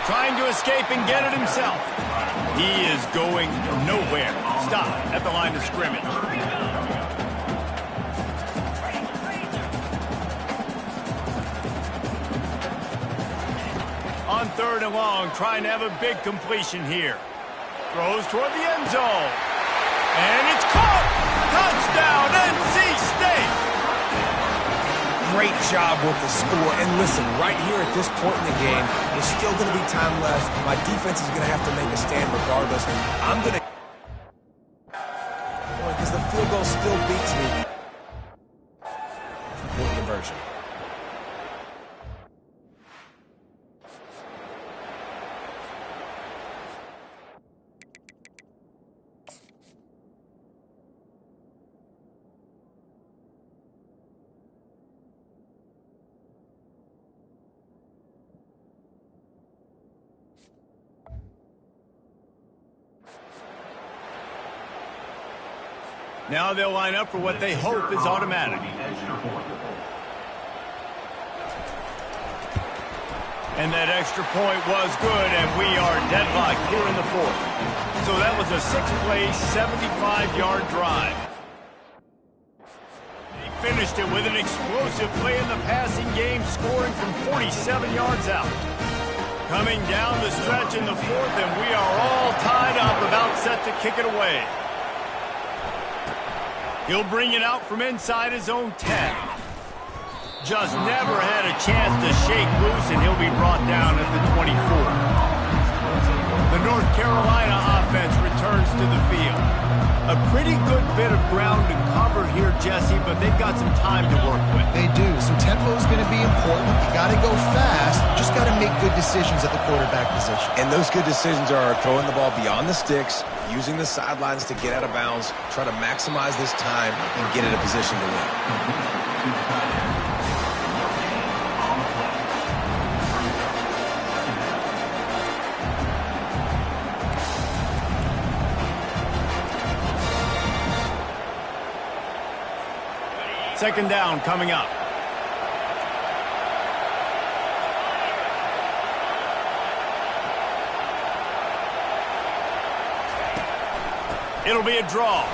Trying to escape and get it himself. He is going nowhere. Stop at the line of scrimmage. On 3rd and long, trying to have a big completion here. Throws toward the end zone. And it's caught! Touchdown, NC State! Great job with the score. And listen, right here at this point in the game, there's still going to be time left. My defense is going to have to make a stand regardless. I'm going to... because the field goal still beats me. Good conversion. Now they'll line up for what they hope is automatic. And that extra point was good, and we are deadlocked here in the 4th. So that was a 6-play, 75-yard drive. They finished it with an explosive play in the passing game, scoring from 47 yards out. Coming down the stretch in the 4th, and we are all tied up, about set to kick it away. He'll bring it out from inside his own 10. Just never had a chance to shake loose, and he'll be brought down at the 24. The North Carolina offense returns to the field. A pretty good bit of ground to cover here, Jesse, but they've got some time to work with. They do. So tempo is going to be important. You got to go fast. Just got to make good decisions at the quarterback position. And those good decisions are throwing the ball beyond the sticks, using the sidelines to get out of bounds, try to maximize this time and get in a position to win. Second down coming up. It'll be a draw.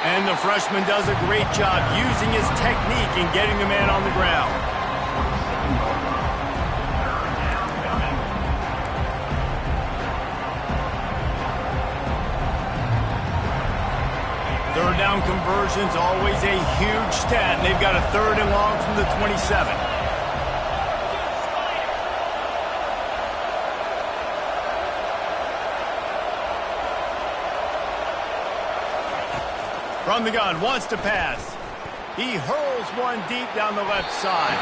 And the freshman does a great job using his technique and getting the man on the ground. Third down conversions, always a huge stat. They've got a 3rd and long from the 27. From the gun, wants to pass. He hurls one deep down the left side.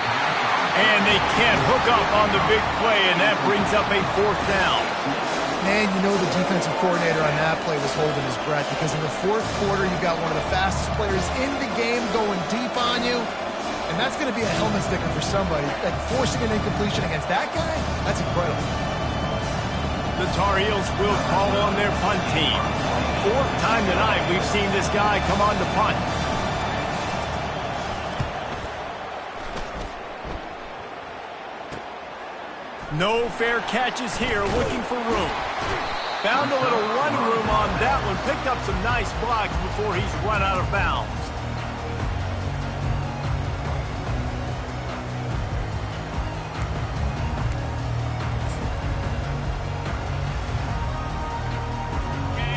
And they can't hook up on the big play, and that brings up a 4th down. Man, you know the defensive coordinator on that play was holding his breath because in the 4th quarter, you got one of the fastest players in the game going deep on you, and that's going to be a helmet sticker for somebody. Like forcing an incompletion against that guy, that's incredible. The Tar Heels will call on their punt team. 4th time tonight we've seen this guy come on to punt. No fair catches here, looking for room. Found a little run room on that one. Picked up some nice blocks before he's run out of bounds.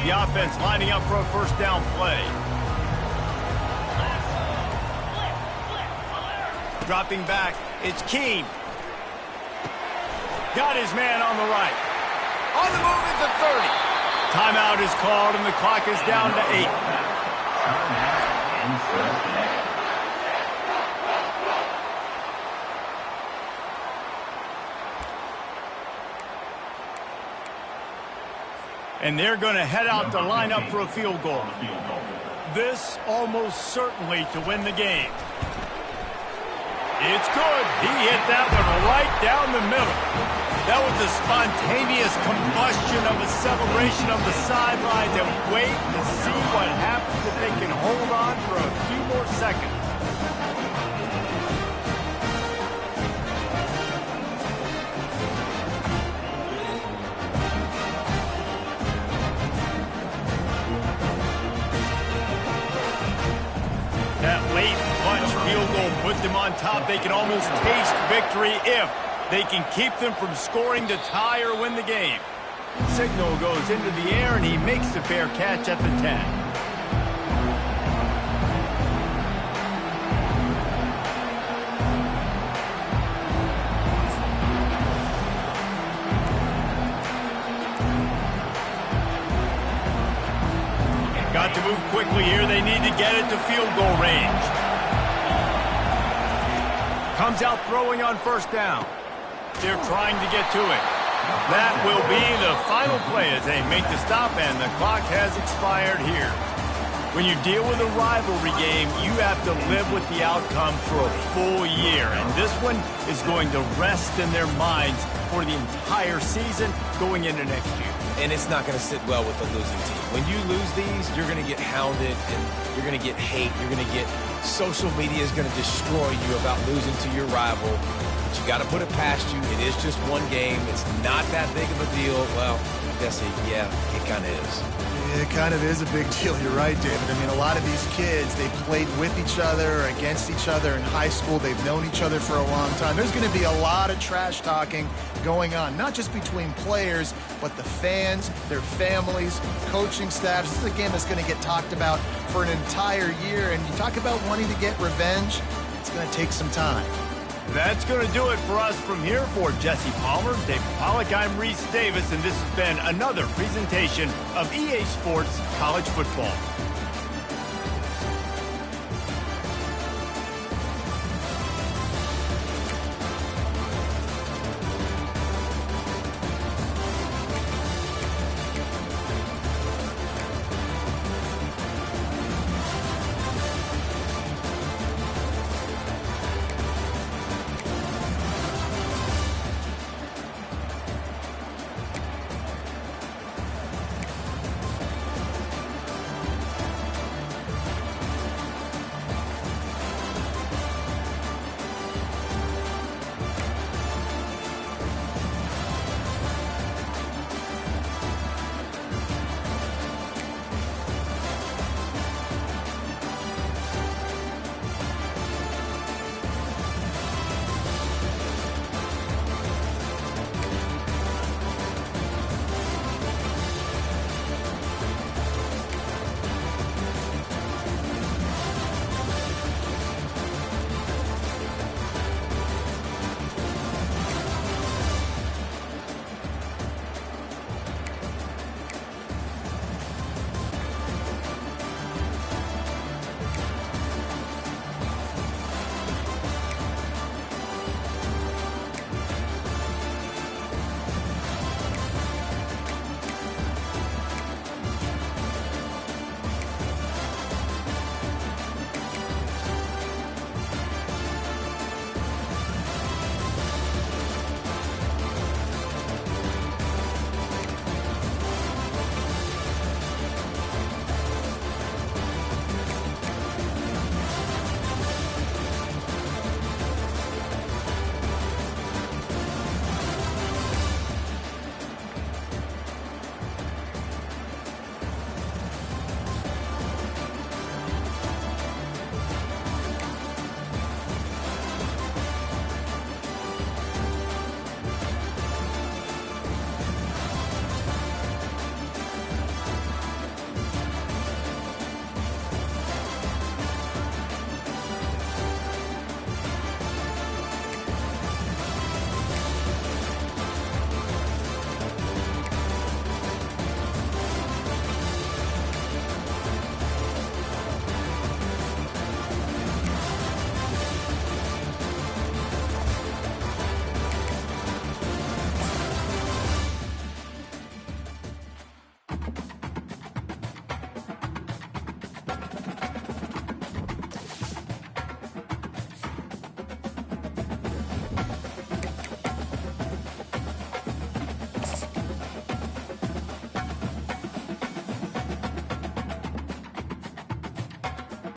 The offense lining up for a 1st down play. Dropping back, it's Keene. Got his man on the right. On the move at the 30. Timeout is called, and the clock is down to 8. And they're going to head out to line up for a field goal. This almost certainly to win the game. It's good. He hit that one right down the middle. That was a spontaneous combustion of a celebration of the sidelines, and wait to see what happens if they can hold on for a few more seconds. That late clutch field goal put them on top. They can almost taste victory if they can keep them from scoring to tie or win the game. Signal goes into the air, and he makes the fair catch at the 10. Got to move quickly here. They need to get it to field goal range. Comes out throwing on 1st down. They're trying to get to it. That will be the final play as they make the stop, and the clock has expired here. When you deal with a rivalry game, you have to live with the outcome for a full year, and this one is going to rest in their minds for the entire season going into next year. And it's not going to sit well with the losing team. When you lose these, you're going to get hounded, and you're going to get hate. You're going to get social media is going to destroy you about losing to your rival. But you got to put it past you. It is just one game. It's not that big of a deal. Well, I guess it kind of is. It kind of is a big deal. You're right, David. I mean, a lot of these kids, they played with each other, against each other in high school. They've known each other for a long time. There's going to be a lot of trash talking going on, not just between players, but the fans, their families, coaching staffs. This is a game that's going to get talked about for an entire year. And you talk about wanting to get revenge, it's going to take some time. That's going to do it for us from here. For Jesse Palmer, David Pollack, I'm Reese Davis, and this has been another presentation of EA Sports College Football.